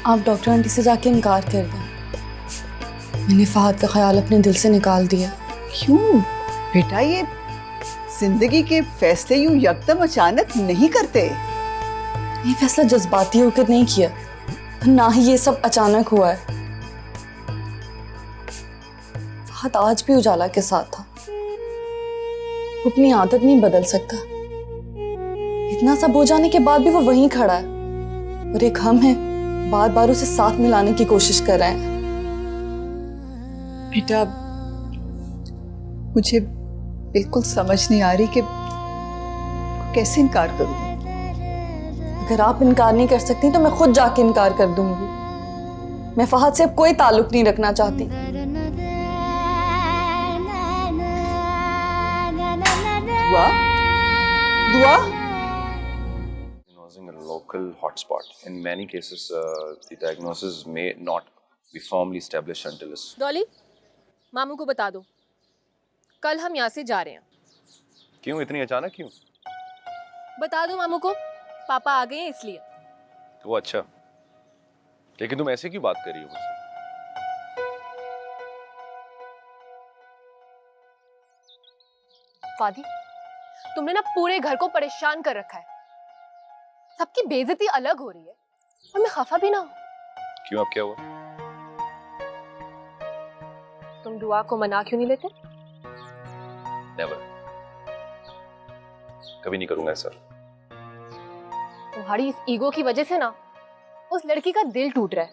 आप doctor aunty से जाके इनकार कर दें। मैंने फहद का ख्याल अपने दिल से निकाल दिया। क्यों बेटा, ये जिंदगी के फैसले यूं यकदम अचानक नहीं करते। ये फैसला जज्बाती होकर नहीं किया, ना ही ये सब अचानक हुआ है। फहद आज भी उजाला के साथ था। वो अपनी आदत नहीं बदल सकता। इतना सब हो जाने के बाद भी वो वहीं खड़ा है, और एक हम हैं बार बार उसे साथ मिलाने की कोशिश कर रहे हैं। बेटा, मुझे बिल्कुल समझ नहीं आ रही कि कैसे इनकार करूं। अगर आप इनकार नहीं कर सकती तो मैं खुद जाके इनकार कर दूंगी। मैं फहद से अब कोई ताल्लुक नहीं रखना चाहती। दुआ, दुआ। Diagnosing a local hotspot. In many cases, the diagnosis may not be firmly established until it's... Dolly, मामू को बता दो कल हम यहाँ से जा रहे हैं। क्यों इतनी अचानक क्यों? बता दो मामू को, पापा आ गए हैं इसलिए। वो अच्छा, लेकिन तुम ऐसे क्यों बात कर रही हो मुझसे? फादी, तुमने ना पूरे घर को परेशान कर रखा है। सबकी बेइज्जती अलग हो रही है और मैं खफा भी ना हूं। क्यों, अब क्या हुआ? तुम दुआ को मना क्यों नहीं लेते? नेवर, कभी नहीं करूंगा ऐसा। तुम्हारी इस ईगो की वजह से ना उस लड़की का दिल टूट रहा है।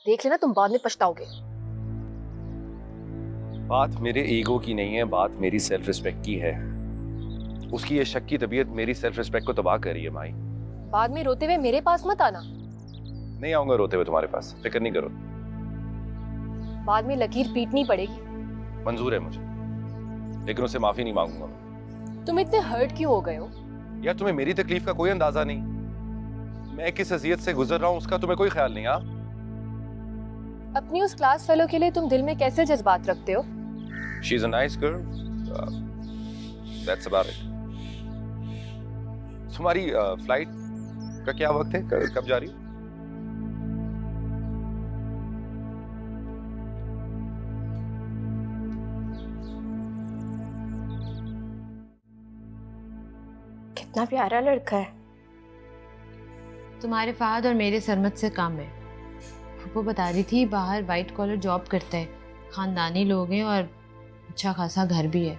देख लेना, तुम बाद में पछताओगे। बात मेरे ईगो की नहीं है, बात मेरी सेल्फ रिस्पेक्ट की है। उसकी ये शक की तबीयत मेरी सेल्फ रिस्पेक्ट को तबाह कर रही है माई। बाद में रोते हुए मेरे पास मत आना। नहीं आऊंगा रोते हुए तुम्हारे पास, फिक्र नहीं करो। बाद में लकीर पीटनी पड़ेगी। मंजूर है मुझे, लेकिन उससे माफी नहीं मांगूंगा मैं। तुम इतने हर्ट क्यों हो गए हो? यार, तुम्हें मेरी तकलीफ का कोई अंदाजा नहीं। मैं किस अजियत से गुजर रहा हूं उसका तुम्हें कोई ख्याल नहीं। अपनी उस क्लास फेलो के लिए तुम दिल में कैसे जज्बात रखते हो? She is a nice girl. That's about it. तुम्हारी फ्लाइट का क्या वक्त है? कब जा रही हो? कितना प्यारा लड़का है। तुम्हारे फहद और मेरे सरमत से कम है। वो बता रही थी बाहर वाइट कॉलर जॉब करता है, खानदानी लोग हैं और अच्छा खासा घर भी है।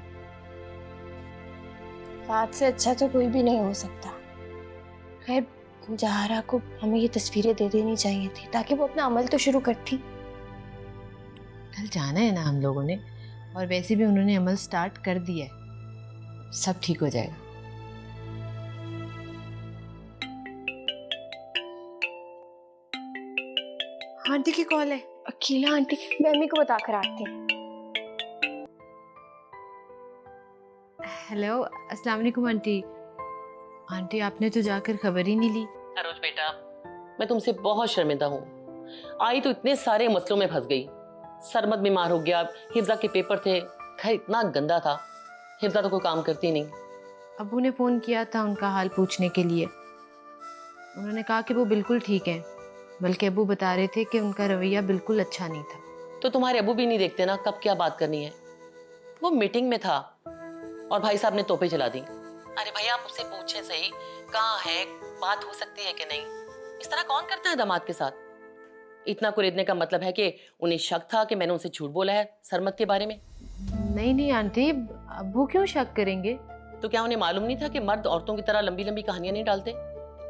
फहद से अच्छा तो कोई भी नहीं हो सकता। खैर, जहारा को हमें ये तस्वीरें दे देनी चाहिए थी ताकि वो अपना अमल तो शुरू करती। कल जाना है ना हम लोगों ने, और वैसे भी उन्होंने अमल स्टार्ट कर दिया है। सब ठीक हो जाएगा। आंटी की कॉल है। अकेला आंटी, मैं अम्मी को बता कर आती हूँ। हेलो, अस्सलाम वालेकुम आंटी। आंटी, आपने तो जाकर खबर ही नहीं ली। अरोज बेटा, मैं तुमसे बहुत शर्मिंदा हूँ। आई तो इतने सारे मसलों में फंस गई। सरमद बीमार हो गया, हिफ्जा के पेपर थे, घर इतना गंदा था। हिफ्जा तो कोई काम करती नहीं। अबू ने फ़ोन किया था उनका हाल पूछने के लिए। उन्होंने कहा कि वो बिल्कुल ठीक हैं, बल्कि अबू बता रहे थे कि उनका रवैया बिल्कुल अच्छा नहीं था। तो तुम्हारे अबू भी नहीं देखते ना कब क्या बात करनी है। वो मीटिंग में था और भाई साहब ने तोपे चला दी। अरे भाई, आप उससे पूछे सही कहाँ है, बात हो सकती है कि नहीं। इस तरह कौन करता है दामाद के साथ? इतना कुरेदने का मतलब है कि उन्हें शक था कि मैंने उनसे झूठ बोला है सरमद के बारे में। नहीं आंटी, अबू क्यों शक करेंगे? तो क्या उन्हें मालूम नहीं था कि मर्द औरतों की तरह लंबी लंबी कहानियां नहीं डालते?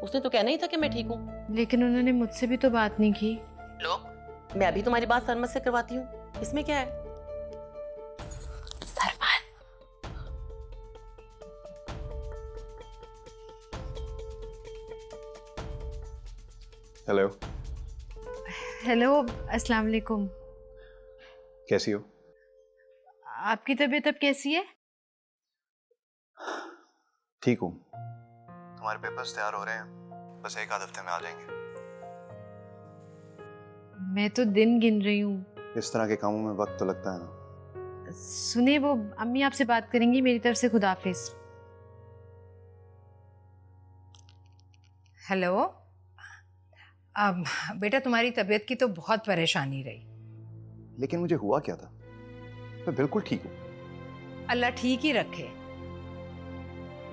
उसने तो कहना ही था कि मैं ठीक हूँ। लेकिन उन्होंने मुझसे भी तो बात नहीं की। लो, मैं अभी तुम्हारी बात सरमद से करवाती हूँ, इसमें क्या है? सरमद, हेलो। हेलो, अस्सलाम वालेकुम। कैसी हो? आपकी तबीयत अब कैसी है? ठीक हूँ। तुम्हारे पेपर्स तैयार हो रहे हैं, बस एक आध हफ्ते में आ जाएंगे। मैं तो दिन गिन रही हूँ। इस तरह के कामों में वक्त तो लगता है ना। सुनिए, वो अम्मी आपसे बात करेंगी। मेरी तरफ से खुदा हाफिज। हेलो, अब बेटा तुम्हारी तबीयत की तो बहुत परेशानी रही। लेकिन मुझे हुआ क्या था? मैं बिल्कुल ठीक हूँ। अल्लाह ठीक ही रखे।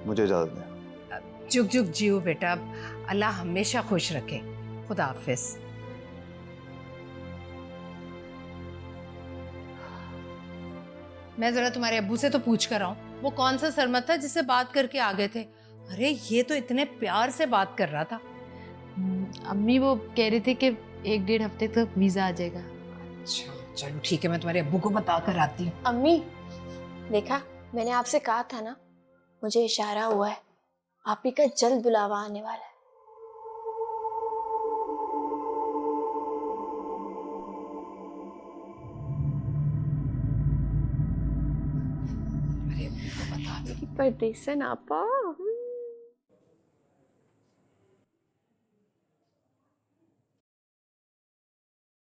मुझे इजाजत दें। जुग जुग जियो बेटा, अल्लाह हमेशा खुश रखे। खुदा हाफिज। मैं जरा तुम्हारे अब्बू से तो पूछ कर आऊं, वो कौन सा सरमत था जिससे बात करके आ गए थे? अरे ये तो इतने प्यार से बात कर रहा था। अम्मी वो कह रहे थे कि 1-1.5 हफ्ते तक वीजा आ जाएगा। अच्छा चलो ठीक है, मैं तुम्हारे अब्बू को बता कर आती हूँ। अम्मी देखा, मैंने आपसे कहा था ना, मुझे इशारा हुआ है, आप ही का जल्द बुलावा आने वाला है। अरे अब्बू को बता दो। परदेसन आपा।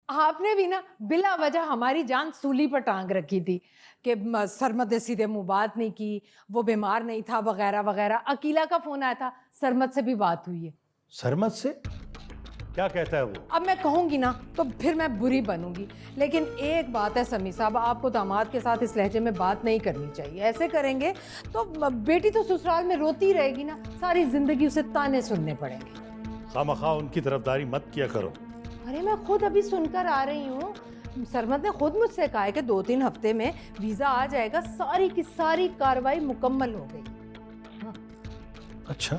आपने भी ना बिला वजह हमारी जान सूली पर टांग रखी थी कि सरमत ने सीधे मुंह बात नहीं की, वो बीमार नहीं था वगैरह वगैरह। अकीला का फोन आया था, सरमत से भी बात हुई है। सरमत से क्या कहता है वो? अब मैं कहूंगी ना तो फिर मैं बुरी बनूंगी, लेकिन एक बात है समी साहब, आपको दामाद के साथ इस लहजे में बात नहीं करनी चाहिए। ऐसे करेंगे तो बेटी तो ससुराल में रोती रहेगी ना, सारी जिंदगी उसे ताने सुनने पड़ेंगे। खामखा उनकी तरफदारी मत किया करो। अरे मैं खुद अभी सुनकर आ रही हूँ, सरमत ने खुद मुझसे कहा है कि 2-3 हफ्ते में वीजा आ जाएगा। सारी की सारी कार्रवाई मुकम्मल हो गई। अच्छा,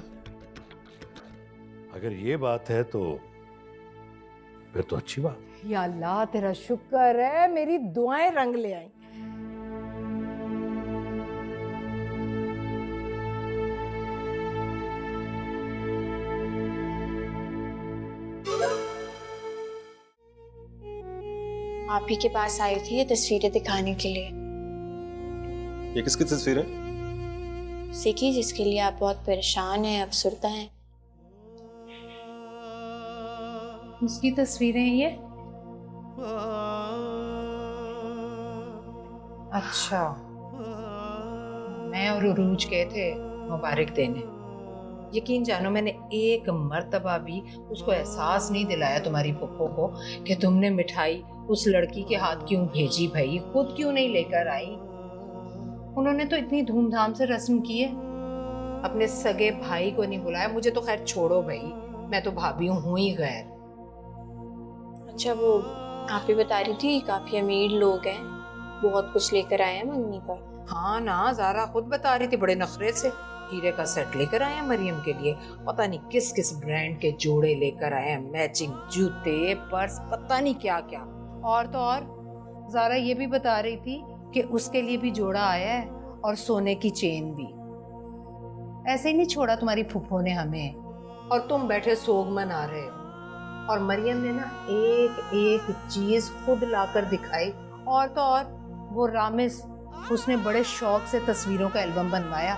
अगर ये बात है तो फिर तो अच्छी बात। या अल्लाह तेरा शुक्र है, मेरी दुआएं रंग ले आई। आप ही के पास आई थी ये तस्वीरें दिखाने के लिए। ये किसकी तस्वीर है? सीखी जिसके लिए आप बहुत परेशान हैं, अफसरदा हैं। उसकी तस्वीरें हैं ये। अच्छा, मैं और उरूज गए थे मुबारक देने। यकीन जानो मैंने एक मर्तबा भी उसको एहसास नहीं दिलाया तुम्हारी पुप्पो को कि तुमने मिठाई उस लड़की के हाथ क्यों भेजी भाई, खुद क्यों नहीं लेकर आई। उन्होंने तो इतनी धूमधाम से रस्म की है, अपने सगे भाई को नहीं बुलाया। मुझे तो खैर छोड़ो भाई, मैं तो भाभी हूँ ही गैर। अच्छा, वो आप ही बता रही थी काफी अमीर लोग हैं, बहुत कुछ लेकर आए हैं मंगनी पर। हाँ ना, ज़ारा खुद बता रही थी, बड़े नखरे से हीरे का सेट लेकर आए हैं मरियम के लिए। पता नहीं किस किस ब्रांड के जोड़े लेकर आए हैं, मैचिंग जूते, पर्स, पता नहीं क्या क्या। और तो और ज़ारा ये भी बता रही थी कि उसके लिए भी जोड़ा आया है और सोने की चेन भी। ऐसे ही नहीं छोड़ा तुम्हारी फुफ्फो ने हमें, और तुम बैठे सोग मना रहे हो। और मरियम ने ना एक एक चीज खुद लाकर दिखाई। और तो और वो रामिस, उसने बड़े शौक से तस्वीरों का एल्बम बनवाया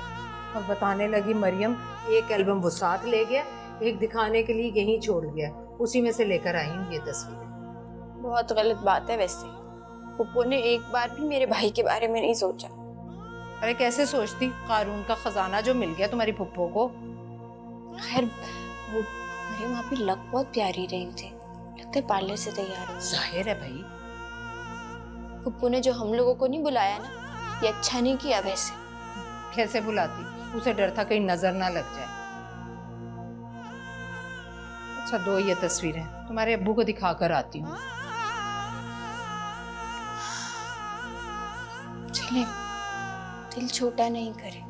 और बताने लगी मरियम एक एल्बम वो साथ ले गया, एक दिखाने के लिए यहीं छोड़ गया, उसी में से लेकर आई हूँ ये तस्वीरें। बहुत गलत बात है वैसे, पुप्पो ने एक बार भी मेरे भाई के बारे में नहीं सोचा। अरे कैसे सोचती, कारून का खजाना जो मिल गया तुम्हारी पुप्पो को। खैर वो मरियम आप ही लग बहुत प्यारी रही थी, लगता है पार्लर से तैयार हो। जाहिर है भाई, पुप्पो ने जो हम लोगों को नहीं बुलाया ना, ये अच्छा नहीं किया वैसे। कैसे बुलाती, उसे डर था कहीं नजर ना लग जाए। अच्छा दो ये तस्वीरें तुम्हारे अब्बू को दिखा कर आती हूँ। चले, दिल छोटा नहीं करे।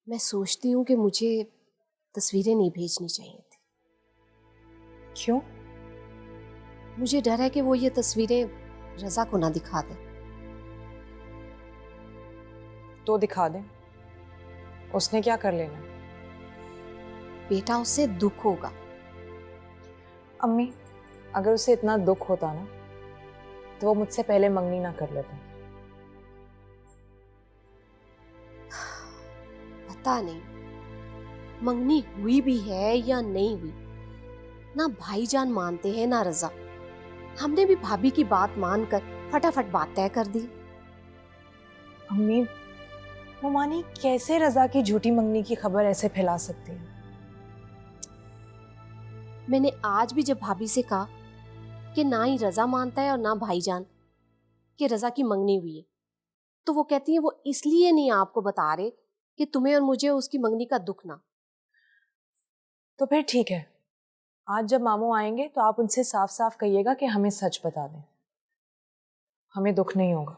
मैं सोचती हूँ कि मुझे तस्वीरें नहीं भेजनी चाहिए थी। क्यों? मुझे डर है कि वो ये तस्वीरें रजा को ना दिखा दे। तो दिखा दे, उसने क्या कर लेना? बेटा उससे दुख होगा। अम्मी, अगर उसे इतना दुख होता ना तो वो मुझसे पहले मंगनी ना कर लेता। पता नहीं, मंगनी हुई भी है या नहीं हुई, ना भाईजान मानते हैं ना रजा। हमने भी भाभी की बात मानकर फटाफट बात तय कर दी। अम्मी, वो मानी कैसे रजा की झूठी मंगनी की खबर ऐसे फैला सकती है? मैंने आज भी जब भाभी से कहा कि ना ही रजा मानता है और ना भाईजान कि रजा की मंगनी हुई है, तो वो कहती है वो इसलिए नहीं आपको बता रहे कि तुम्हें और मुझे उसकी मंगनी का दुख ना। तो फिर ठीक है, आज जब मामू आएंगे तो आप उनसे साफ साफ कहिएगा कि हमें सच बता दें, हमें दुख नहीं होगा।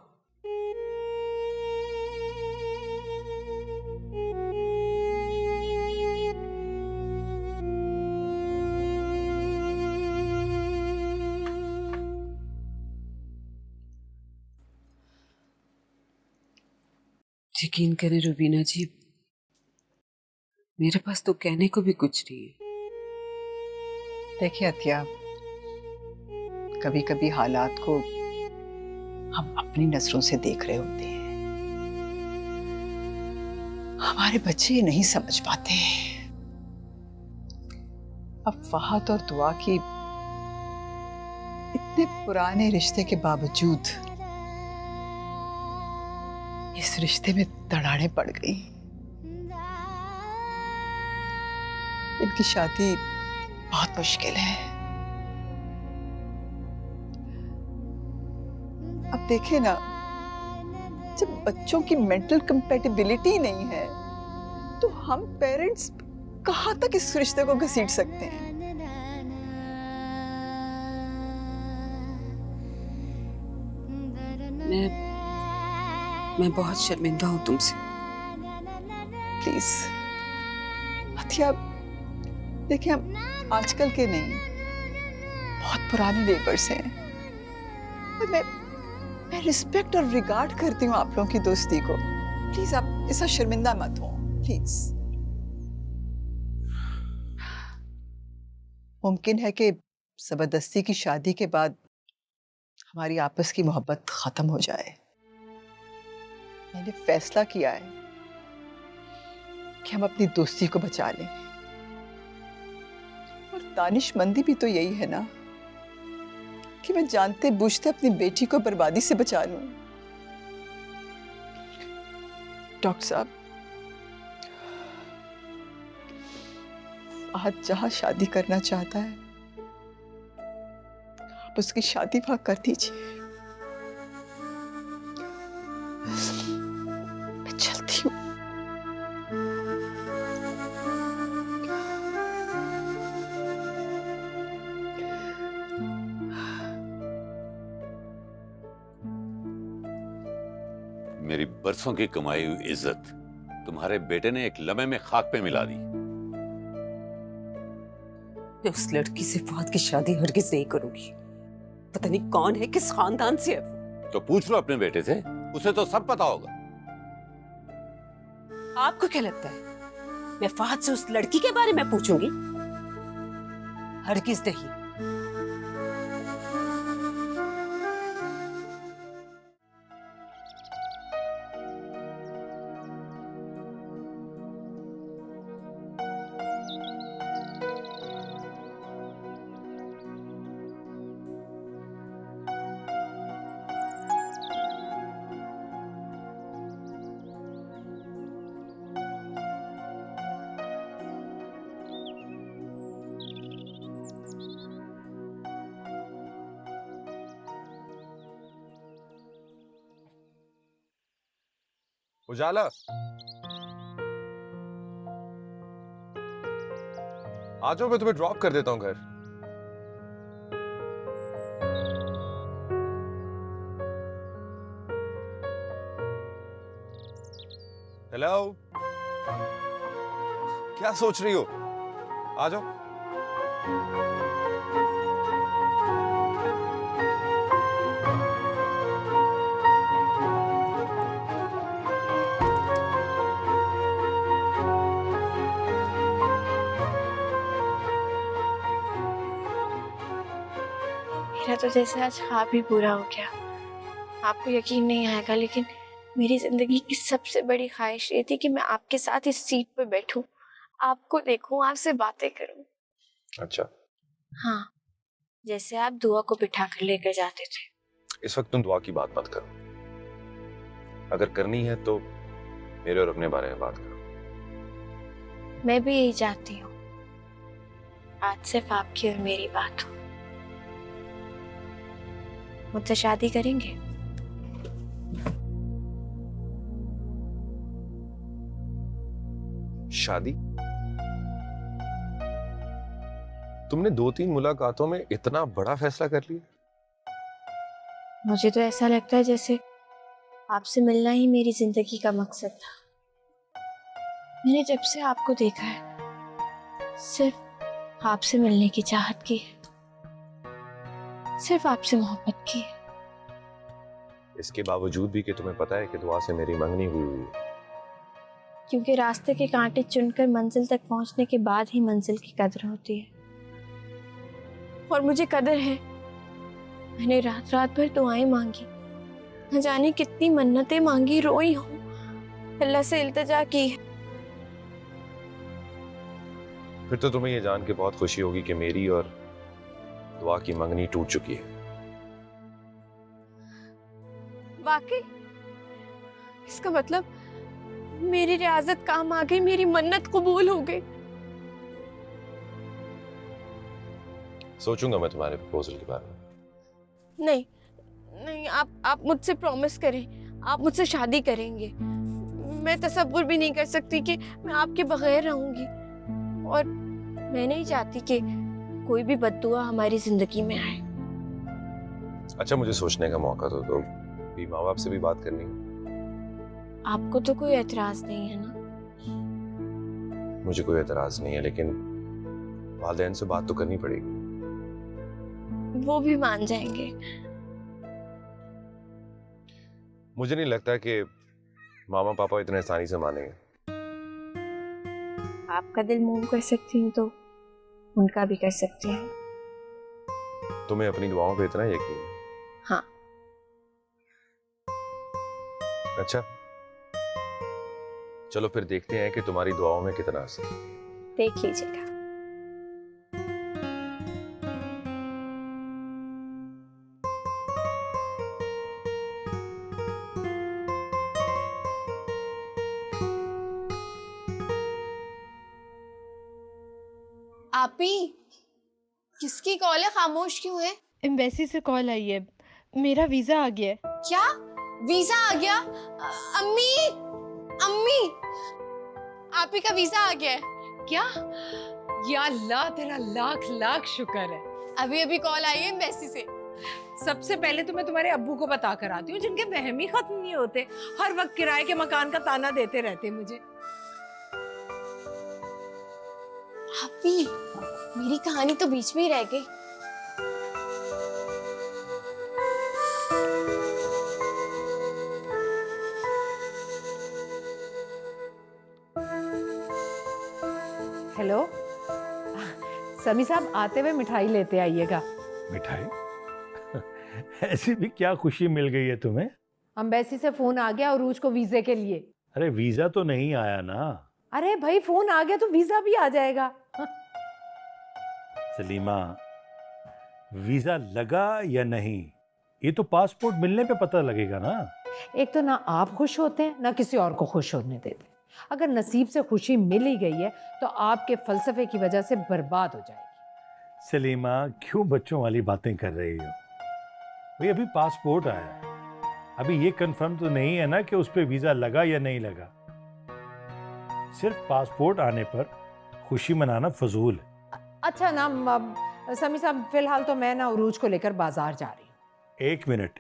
यकीन करें रुबीना जी, मेरे पास तो कहने को भी कुछ नहीं है। देखिए अतिया, कभी कभी हालात को हम अपनी नजरों से देख रहे होते हैं, हमारे बच्चे ये नहीं समझ पाते। अफवाहत और दुआ की इतने पुराने रिश्ते के बावजूद इस रिश्ते में दरारें पड़ गई। इनकी शादी बहुत मुश्किल है। अब देखे ना, जब बच्चों की मेंटल कंपैटिबिलिटी नहीं है तो हम पेरेंट्स कहां तक इस रिश्ते को घसीट सकते हैं? मैं बहुत शर्मिंदा हूं तुमसे। प्लीज अतिया, देखिए हम आजकल के नहीं, बहुत पुराने नेबर्स हैं। और मैं रिस्पेक्ट और रिगार्ड करती हूँ आप लोगों की दोस्ती को। प्लीज आप ऐसा शर्मिंदा मत हो, प्लीज। मुमकिन है कि जबरदस्ती की शादी के बाद हमारी आपस की मोहब्बत खत्म हो जाए। मैंने फैसला किया है कि हम अपनी दोस्ती को बचा लें, और दानिशमंदी भी तो यही है ना कि मैं जानते बूझते अपनी बेटी को बर्बादी से बचा लूं। डॉक्टर साहब, आज जहां शादी करना चाहता है आप उसकी शादी वहां कर दीजिए। मैं चलती हूँ। मेरी बरसों की कमाई हुई इज्जत तुम्हारे बेटे ने एक लम्हे में खाक पे मिला दी। मैं उस लड़की से फात की शादी हरगिज नहीं करूंगी। पता नहीं कौन है, किस खानदान से है वो। तो पूछ लो अपने बेटे से, उसे तो सब पता होगा। आपको क्या लगता है मैं फात से उस लड़की के बारे में पूछूंगी? हरगिज नहीं। उजाला, आ जाओ, मैं तुम्हें ड्रॉप कर देता हूं घर। हेलो, क्या सोच रही हो? आ जाओ। मेरा तो जैसे आज ख्वाब ही पूरा हो गया। आपको यकीन नहीं आएगा, लेकिन मेरी जिंदगी की सबसे बड़ी ख्वाहिश ये थी कि मैं आपके साथ इस सीट पे बैठूं, आपको देखूं, आपसे बातें करूं। अच्छा, हाँ, जैसे आप दुआ को बिठा कर लेकर जाते थे। इस वक्त तुम दुआ की बात मत करो। अगर करनी है तो मेरे और अपने बारे में बात करो। मैं भी यही चाहती हूँ, आज सिर्फ आपकी और मेरी बात हो। मुझसे शादी करेंगे? शादी? तुमने 2-3 मुलाकातों में इतना बड़ा फैसला कर लिया? मुझे तो ऐसा लगता है जैसे आपसे मिलना ही मेरी जिंदगी का मकसद था। मैंने जब से आपको देखा है सिर्फ आपसे मिलने की चाहत की है, सिर्फ आपसे मोहब्बत की है। इसके बावजूद भी कि तुम्हें पता है कि दुआ से मेरी मंगनी हुई है। क्योंकि रास्ते के कांटे चुनकर मंजिल तक पहुंचने के बाद ही मंजिल की कदर होती है, और मुझे कदर है। मैंने रात रात भर दुआएं मांगी, न जाने कितनी मन्नतें मांगी, रोई हूँ, अल्लाह से इल्तिजा की। फिर तो तुम्हें यह जान के बहुत खुशी होगी कि मेरी और दुआ की मंगनी टूट चुकी है। वाकई? इसका मतलब मेरी रियाजत काम आ गई, मेरी मन्नत कबूल हो गई। सोचूंगा मैं तुम्हारे प्रपोजल के बारे में। नहीं नहीं, आप मुझसे प्रॉमिस करें, आप मुझसे शादी करेंगे। मैं तसव्वुर भी नहीं कर सकती कि मैं आपके बगैर रहूंगी, और मैं नहीं चाहती कि कोई भी बद्दुआ हमारी जिंदगी में आए। अच्छा, मुझे सोचने का मौका तो भी माँ बाप से भी बात करनी है। आपको तो कोई एतराज नहीं है ना? मुझे कोई एतराज नहीं है, लेकिन वालिदैन से बात तो करनी पड़ेगी। वो भी मान जाएंगे। मुझे नहीं लगता कि मामा पापा इतने आसानी से मानेंगे। आपका दिल मूव कर सकती हूँ तो उनका भी कर सकती हूँ। तुम्हें अपनी दुआओं पे इतना यकीन है? हाँ। अच्छा, चलो फिर देखते हैं कि तुम्हारी दुआओं में कितना असर है। देख लीजिएगा। आपी, किसकी कॉल है? खामोश क्यों है? एम्बेसी से कॉल आई है, मेरा वीजा आ गया है। क्या वीजा आ गया? अम्मी, अम्मी, आपी का वीजा आ गया है। क्या? या अल्लाह, तेरा लाख लाख शुक्र है। अभी अभी कॉल आई है एम्बेसी से। सबसे पहले तो मैं तुम्हारे अब्बू को बता कर आती हूँ, जिनके वहम ही खत्म नहीं होते, हर वक्त किराए के मकान का ताना देते रहते मुझे। आपी, मेरी कहानी तो बीच में ही रह गई। हेलो, समी साहब आते हुए मिठाई लेते आइएगा। मिठाई? ऐसी भी क्या खुशी मिल गई है तुम्हें? अम्बेसी से फोन आ गया उरूज को वीजे के लिए। अरे वीजा तो नहीं आया ना। अरे भाई, फोन आ गया तो वीजा भी आ जाएगा। सलीमा, वीजा लगा या नहीं ये तो पासपोर्ट मिलने पे पता लगेगा ना। एक तो ना आप खुश होते हैं, ना किसी और को खुश होने देते। अगर नसीब से खुशी मिल ही गई है तो आपके फलसफे की वजह से बर्बाद हो जाएगी। सलीमा, क्यों बच्चों वाली बातें कर रही हो? भाई अभी पासपोर्ट आया है, अभी ये कंफर्म तो नहीं है ना कि उस पर वीजा लगा या नहीं लगा। सिर्फ पासपोर्ट आने पर खुशी मनाना फजूल है। अच्छा ना समी साहब, फिलहाल तो मैं ना उरूज को लेकर बाजार जा रही हूँ। एक मिनट।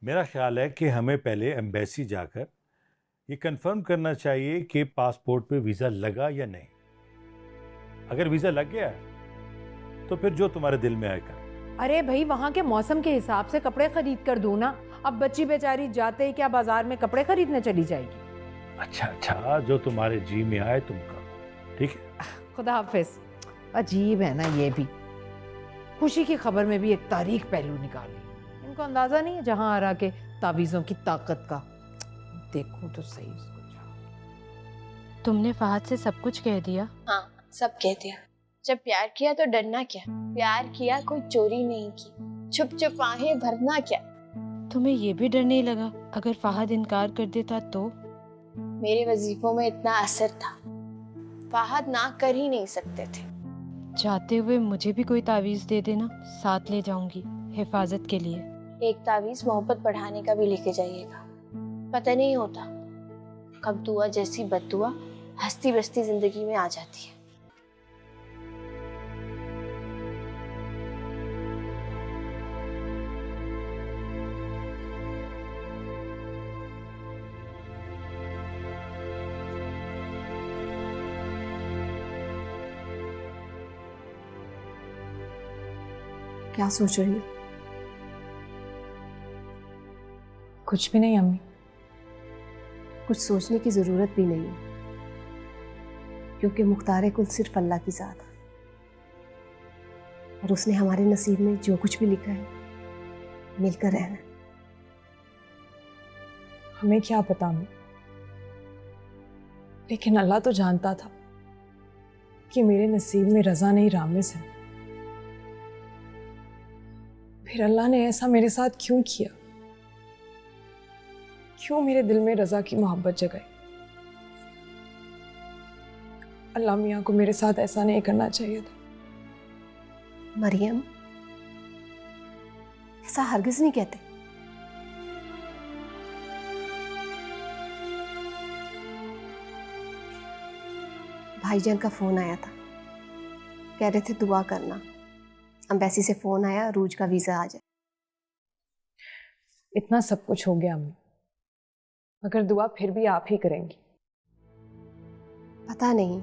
मेरा ख्याल है कि हमें पहले एम्बेसी जाकर ये कंफर्म करना चाहिए कि पासपोर्ट पे वीजा लगा या नहीं। अगर वीजा लग गया तो फिर जो तुम्हारे दिल में आएगा। अरे भाई, वहाँ के मौसम के हिसाब से कपड़े खरीद कर दूँ ना। अब बच्ची बेचारी जाते ही क्या बाजार में कपड़े खरीदने चली जाएगी। अच्छा, जो तुम्हारे जी में आए तुम करो, ठीक है? खुदा हाफिज। अजीब है ना ये भी, खुशी की खबर में भी एक तारीख पहलू निकाल ली। इनको अंदाजा नहीं है जहां आ रहा के तावीज़ों की ताकत का। देखूं तो सही उसको। तुमने फहद से सब कुछ कह दिया? हाँ, सब कह दिया। जब प्यार किया तो डरना क्या, प्यार किया कोई चोरी नहीं की, छुप छुप आहें भरना क्या। तुम्हें ये भी डर नहीं लगा अगर फहद इनकार कर देता तो? मेरे वजीफों में इतना असर था, फहद ना कर ही नहीं सकते थे। जाते हुए मुझे भी कोई तावीज दे देना, साथ ले जाऊंगी हिफाजत के लिए। एक तावीज मोहब्बत बढ़ाने का भी लेके जाइएगा, पता नहीं होता कब दुआ जैसी बद्दुआ हंसती बसती जिंदगी में आ जाती है। क्या सोच रही हो? कुछ भी नहीं अम्मी। कुछ सोचने की जरूरत भी नहीं है, क्योंकि मुख्तार कुल सिर्फ अल्लाह की जात है और उसने हमारे नसीब में जो कुछ भी लिखा है मिलकर रहना। हमें क्या पता अम्मी, लेकिन अल्लाह तो जानता था कि मेरे नसीब में रजा नहीं रामिस है। फिर अल्लाह ने ऐसा मेरे साथ क्यों किया? क्यों मेरे दिल में रजा की मोहब्बत जगाई? अल्लाह मियाँ को मेरे साथ ऐसा नहीं करना चाहिए था। मरियम, ऐसा हरगिज नहीं कहते। भाईजान का फोन आया था, कह रहे थे दुआ करना। एम्बेसी से फोन आया, रूज का वीजा आ जाए। इतना सब कुछ हो गया अम्मी, मगर दुआ फिर भी आप ही करेंगी। पता नहीं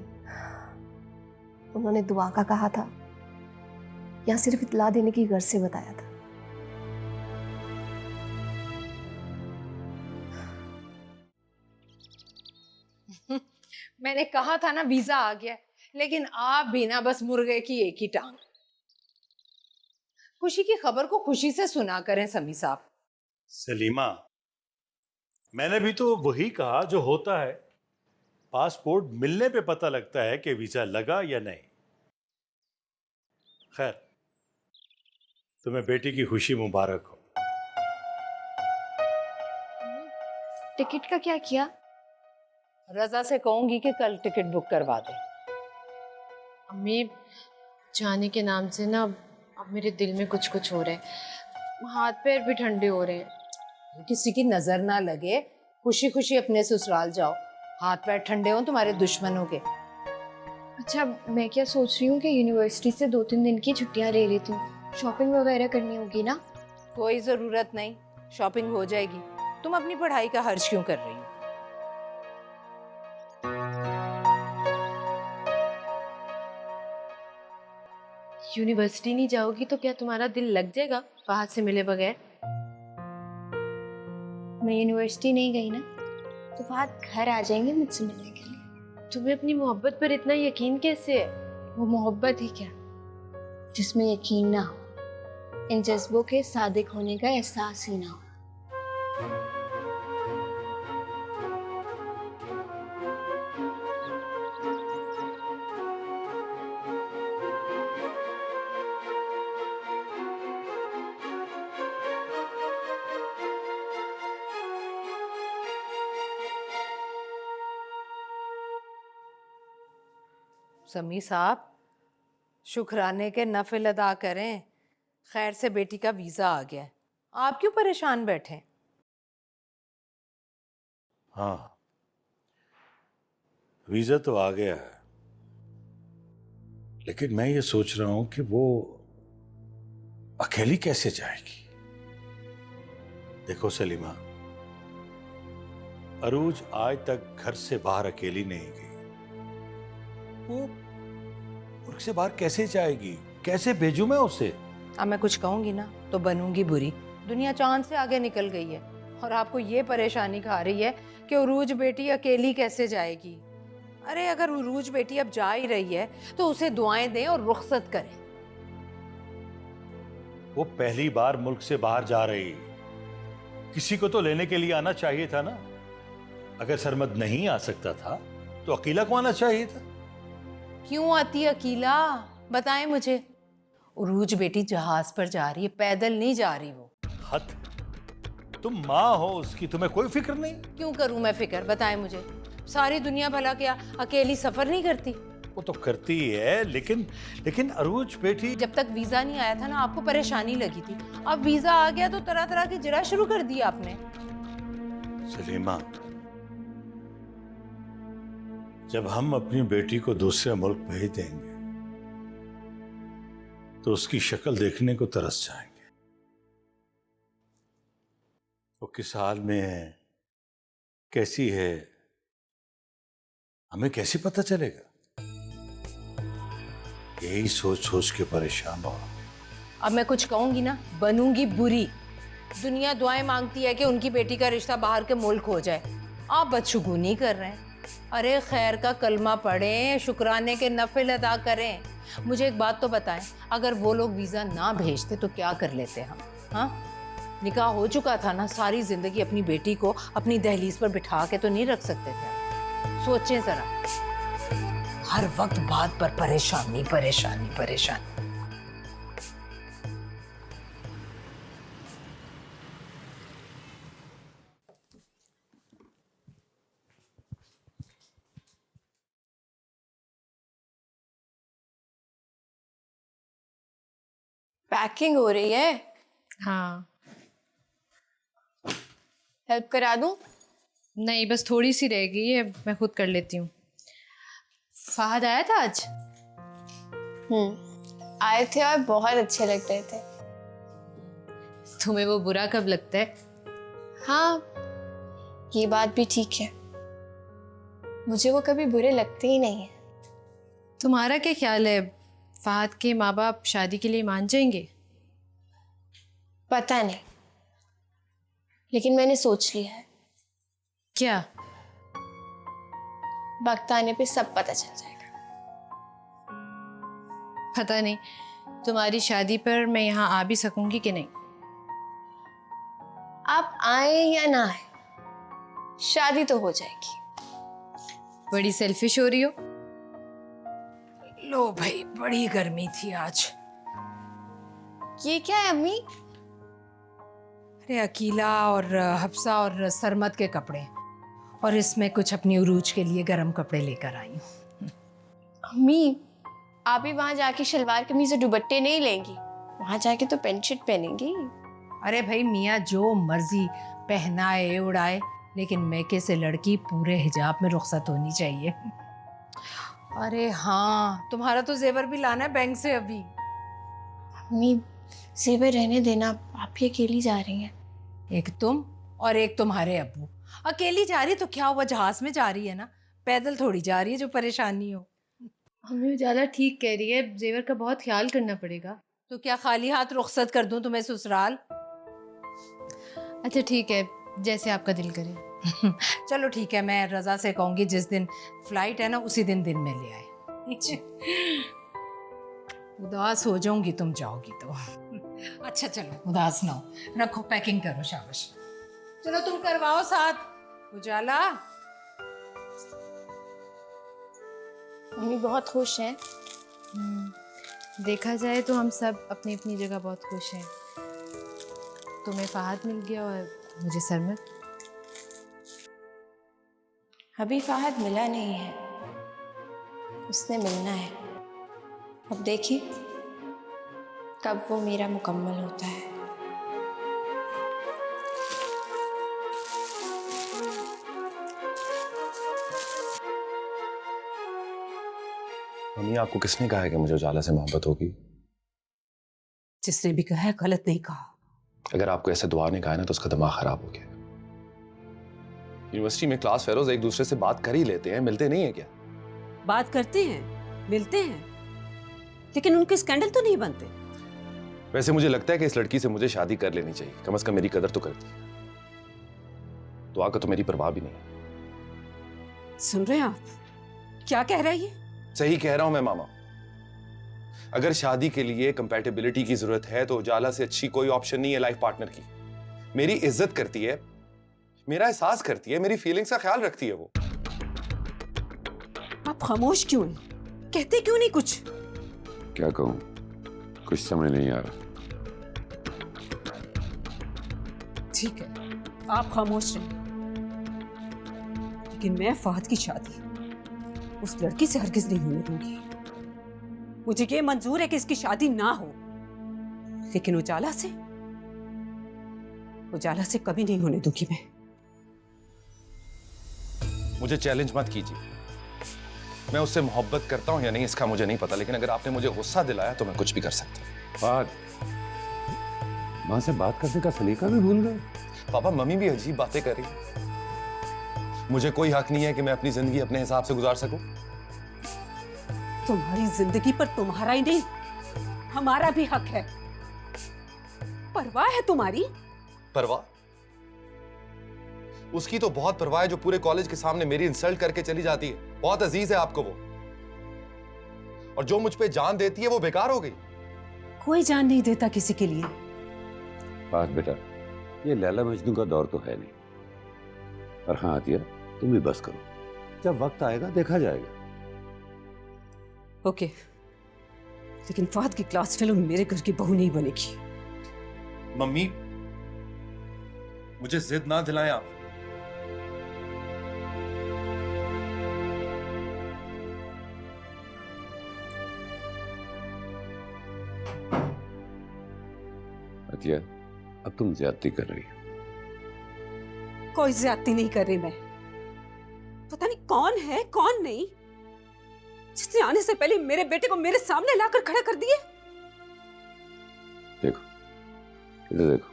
उन्होंने दुआ का कहा था या सिर्फ इत्तला देने की गर्ज से बताया था। मैंने कहा था ना वीजा आ गया, लेकिन आप भी ना बस मुर्गे की एक ही टांग। खुशी की खबर को खुशी से सुना करें समी साहब। सलीमा, मैंने भी तो वही कहा जो होता है। पासपोर्ट मिलने पे पता लगता है कि वीजा लगा या नहीं। खैर, तुम्हें बेटी की खुशी मुबारक हो। टिकट का क्या किया? रजा से कहूंगी कि कल टिकट बुक करवा दे। अम्मी, जाने के नाम से ना अब मेरे दिल में कुछ कुछ हो रहा है, हाथ पैर भी ठंडे हो रहे हैं। किसी की नजर ना लगे, खुशी खुशी अपने ससुराल जाओ। हाथ पैर ठंडे हो तुम्हारे दुश्मनों के। अच्छा, मैं क्या सोच रही हूँ कि यूनिवर्सिटी से 2-3 दिन की छुट्टियाँ ले लेती हूँ। शॉपिंग वगैरह करनी होगी ना? कोई जरूरत नहीं, शॉपिंग हो जाएगी। तुम अपनी पढ़ाई का हर्ज क्यों कर रही हो? यूनिवर्सिटी नहीं जाओगी तो क्या तुम्हारा दिल लग जाएगा फहद से मिले बगैर? मैं यूनिवर्सिटी नहीं गई ना तो फहद घर आ जाएंगे मुझसे मिलने के लिए। तुम्हें अपनी मोहब्बत पर इतना यकीन कैसे है? वो मोहब्बत ही क्या जिसमें यकीन ना हो, इन जज्बों के सादिक होने का एहसास ही ना हो। समी साहब, शुक्राने के नफिल अदा करें। खैर से बेटी का वीजा आ गया है, आप क्यों परेशान बैठे? हाँ, वीजा तो आ गया है, लेकिन मैं ये सोच रहा हूं कि वो अकेली कैसे जाएगी। देखो सलीमा, अरूज आज तक घर से बाहर अकेली नहीं गई। वो मुल्क से बाहर कैसे जाएगी? कैसे भेजूं मैं उसे? अब मैं कुछ कहूंगी ना तो बनूंगी बुरी। दुनिया चांद से आगे निकल गई है और आपको ये परेशानी खा रही है कि उरूज बेटी अकेली कैसे जाएगी। अरे अगर उरूज बेटी अब जा ही रही है तो उसे दुआएं दें और रुखसत करें। वो पहली बार मुल्क से बाहर जा रही, किसी को तो लेने के लिए आना चाहिए था ना। अगर सरमद नहीं आ सकता था तो अकेला को आना चाहिए था। क्यों आती अकेला, बताएं मुझे। उरूज बेटी जहाज पर जा रही है, पैदल नहीं जा रही वो। हद, तुम माँ हो उसकी, तुम्हें कोई फिक्र नहीं? क्यों करूं मैं फिक्र, बताएं मुझे। सारी दुनिया भला क्या अकेली सफर नहीं करती? वो तो करती है, लेकिन अरूज बेटी। जब तक वीजा नहीं आया था ना, आपको परेशानी लगी थी। अब वीजा आ गया तो तरह तरह की जरा शुरू कर दी आपने। सलीमा, जब हम अपनी बेटी को दूसरे मुल्क भेज देंगे तो उसकी शक्ल देखने को तरस जाएंगे। वो किस हाल में है, कैसी है, हमें कैसे पता चलेगा? यही सोच सोच के परेशान हो। अब मैं कुछ कहूंगी ना, बनूंगी बुरी। दुनिया दुआएं मांगती है कि उनकी बेटी का रिश्ता बाहर के मुल्क हो जाए, आप बदशुगुनी कर रहे हैं। अरे खैर का कलमा पढ़ें, शुक्राने के नफिल अदा करें। मुझे एक बात तो बताएं, अगर वो लोग वीज़ा ना भेजते तो क्या कर लेते हम? हाँ, निकाह हो चुका था ना, सारी जिंदगी अपनी बेटी को अपनी दहलीज पर बिठा के तो नहीं रख सकते थे। सोचें जरा, हर वक्त बात पर परेशानी परेशानी परेशानी। पैकिंग हो रही है? हाँ। हेल्प करा दूं? नहीं, बस थोड़ी सी रह गई है, मैं खुद कर लेती हूँ। फहद आया था आज? आए थे और बहुत अच्छे लग रहे थे। तुम्हें वो बुरा कब लगता है? हाँ, ये बात भी ठीक है, मुझे वो कभी बुरे लगते ही नहीं है। तुम्हारा क्या ख्याल है, फहद के माँ बाप शादी के लिए मान जाएंगे? पता नहीं, लेकिन मैंने सोच लिया है। क्या? वक्त आने पे सब पता चल जाएगा। पता नहीं तुम्हारी शादी पर मैं यहाँ आ भी सकूंगी कि नहीं। आप आए या ना आए, शादी तो हो जाएगी। बड़ी सेल्फिश हो रही हो। लो भाई, बड़ी गर्मी थी आज। ये क्या है अम्मी? अरे अकीला और हफ्सा और सरमत के कपड़े, और इसमें कुछ अपनी उरूज के लिए गर्म कपड़े लेकर आई हूँ। अम्मी, आप भी वहां जाके शलवार कमीज और दुपट्टे नहीं लेंगी? वहां जाके तो पेंट शर्ट पहनेंगी। अरे भाई, मियाँ जो मर्जी पहनाए उड़ाए, लेकिन मैके से लड़की पूरे हिजाब में रुखसत होनी चाहिए। अरे हाँ, तुम्हारा तो जेवर भी लाना है बैंक से अभी। अम्मी, जेवर रहने देना, आप ही अकेली जा रही हैं। एक तुम और एक तुम्हारे अब्बू। अकेली जा रही तो क्या हुआ, जहाज में जा रही है ना, पैदल थोड़ी जा रही है जो परेशानी हो। हमें उजाला ठीक कह रही है, जेवर का बहुत ख्याल करना पड़ेगा। तो क्या खाली हाथ रुखसत कर दूं तुम्हें ससुराल? अच्छा ठीक है, जैसे आपका दिल करे। चलो ठीक है, मैं रजा से कहूंगी जिस दिन फ्लाइट है ना उसी दिन में ले आए। उदास हो जाऊंगी तुम जाओगी तो। अच्छा चलो, उदास ना हो, रखो पैकिंग करो, शाबाश। चलो तुम करवाओ साथ। उजाला, मम्मी बहुत खुश हैं। देखा जाए तो हम सब अपनी अपनी जगह बहुत खुश हैं। तुम्हें फहद मिल गया और मुझे सरमत। अभी फहद मिला नहीं है, उसने मिलना है। अब देखिए कब वो मेरा मुकम्मल होता है। मम्मी, आपको किसने कहा है कि मुझे उजाला से मोहब्बत होगी? जिसने भी कहा है गलत नहीं कहा। अगर आपको ऐसे दुआ ने कहा है ना तो उसका दिमाग खराब हो गया। यूनिवर्सिटी में क्लास फेलोज एक दूसरे से बात कर ही लेते हैं, मिलते नहीं है क्या? बात करते हैं, मिलते हैं, लेकिन उनके स्कैंडल तो नहीं बनते। वैसे मुझे लगता है कि इस लड़की से मुझे शादी कर लेनी चाहिए, कम से कम मेरी कदर तो करती है। दुआ का तो मेरी परवाह भी नहीं है। सुन रहे हैं आप क्या कह रहा है ये? सही कह रहा हूं मैं मामा। अगर शादी के लिए कंपैटिबिलिटी की जरूरत है तो उजाला से अच्छी कोई ऑप्शन नहीं है लाइफ पार्टनर की। मेरी इज्जत करती है, मेरा एहसास करती है, मेरी फीलिंग्स का ख्याल रखती है वो। आप खामोश क्यों हैं? कहते क्यों नहीं कुछ? क्या कहूं, कुछ समझ नहीं आ रहा। ठीक है, आप खामोश रहें, लेकिन मैं फहद की शादी उस लड़की से हरगिज नहीं होने दूंगी। मुझे ये मंजूर है कि इसकी शादी ना हो, लेकिन उजाला से कभी नहीं होने दूंगी मैं। मुझे चैलेंज मत कीजिए। मैं उससे मोहब्बत करता हूं या नहीं इसका मुझे नहीं पता, लेकिन अगर आपने मुझे गुस्सा दिलाया तो मैं कुछ भी कर सकता हूं। फहद, मां से बात करने का सलीका भी भूल गए। पापा, मम्मी भी अजीब बातें कर रही है। मुझे कोई हक नहीं है कि मैं अपनी जिंदगी अपने हिसाब से गुजार सकूं। तुम्हारी जिंदगी पर तुम्हारा ही नहीं, हमारा भी हक है। परवाह है तुम्हारी? परवाह? उसकी तो बहुत परवाह है जो पूरे कॉलेज के सामने मेरी इंसल्ट करके चली जाती है। बहुत अजीज है आपको वो, और जो मुझ पे जान देती है वो बेकार हो गई। कोई जान नहीं देता किसी के लिए। फहद बेटा, ये लैला मजनू का दौर तो है नहीं। और हाँ आतिया, तुम भी बस करो, जब वक्त आएगा देखा जाएगा। ओके, लेकिन फहद की क्लास फेलो मेरे घर की बहू नहीं बनेगी। मम्मी, मुझे जिद ना दिलाएं आप। आतिया, अब तुम ज्यादती कर रही हो। कोई ज्यादती नहीं कर रही मैं। पता नहीं कौन है कौन नहीं, जिसने आने से पहले मेरे बेटे को मेरे सामने लाकर खड़ा कर दिए। देखो, इधर देखो,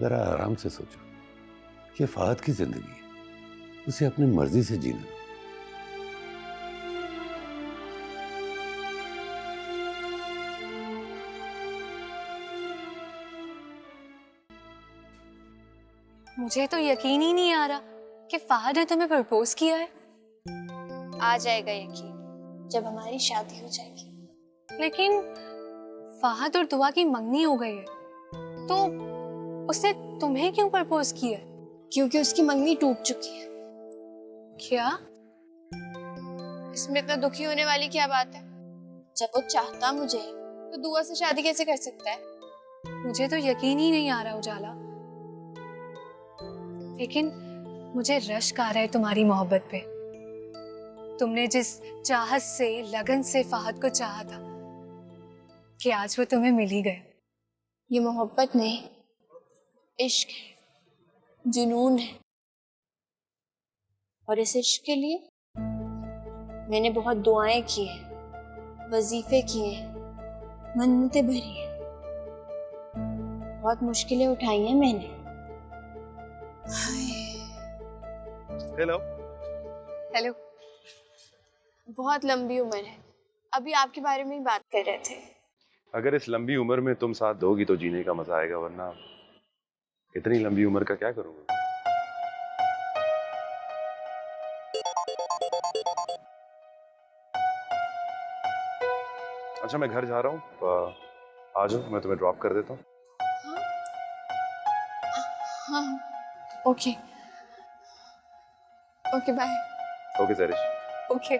जरा आराम से सोचो। ये फहद की जिंदगी है, उसे अपनी मर्जी से जीना। मुझे तो यकीन ही नहीं आ रहा कि फहद ने तुम्हें प्रपोज किया है। आ जाएगा यकीन जब हमारी शादी हो जाएगी। लेकिन फहद और दुआ की मंगनी हो गई है, तो उसने तुम्हें क्यों प्रपोज किया है? क्योंकि उसकी मंगनी टूट चुकी है। क्या? इसमें इतना दुखी होने वाली क्या बात है? जब वो चाहता मुझे तो दुआ से शादी कैसे कर सकता है? मुझे तो यकीन ही नहीं आ रहा उजाला, लेकिन मुझे रश्क आ रहा है तुम्हारी मोहब्बत पे। तुमने जिस चाहत से, लगन से फहद को चाहा था, कि आज वो तुम्हें मिल ही गया। ये मोहब्बत नहीं, इश्क है, जुनून है। और इस इश्क के लिए मैंने बहुत दुआएं की हैं, वजीफे किए हैं, मन्नतें भरी हैं, बहुत मुश्किलें उठाई हैं मैंने। हेलो। हेलो। बहुत लंबी उम्र है, अभी आपके बारे में ही बात कर रहे थे। अगर इस लंबी उम्र में तुम साथ दोगी तो जीने का मजा आएगा, वरना इतनी लंबी उम्र का क्या करोगे? अच्छा, मैं घर जा रहा हूँ, आ जाओ, मैं तुम्हें ड्रॉप कर देता हूँ। हाँ, ओके ओके, बाय। ओके सरिश। ओके।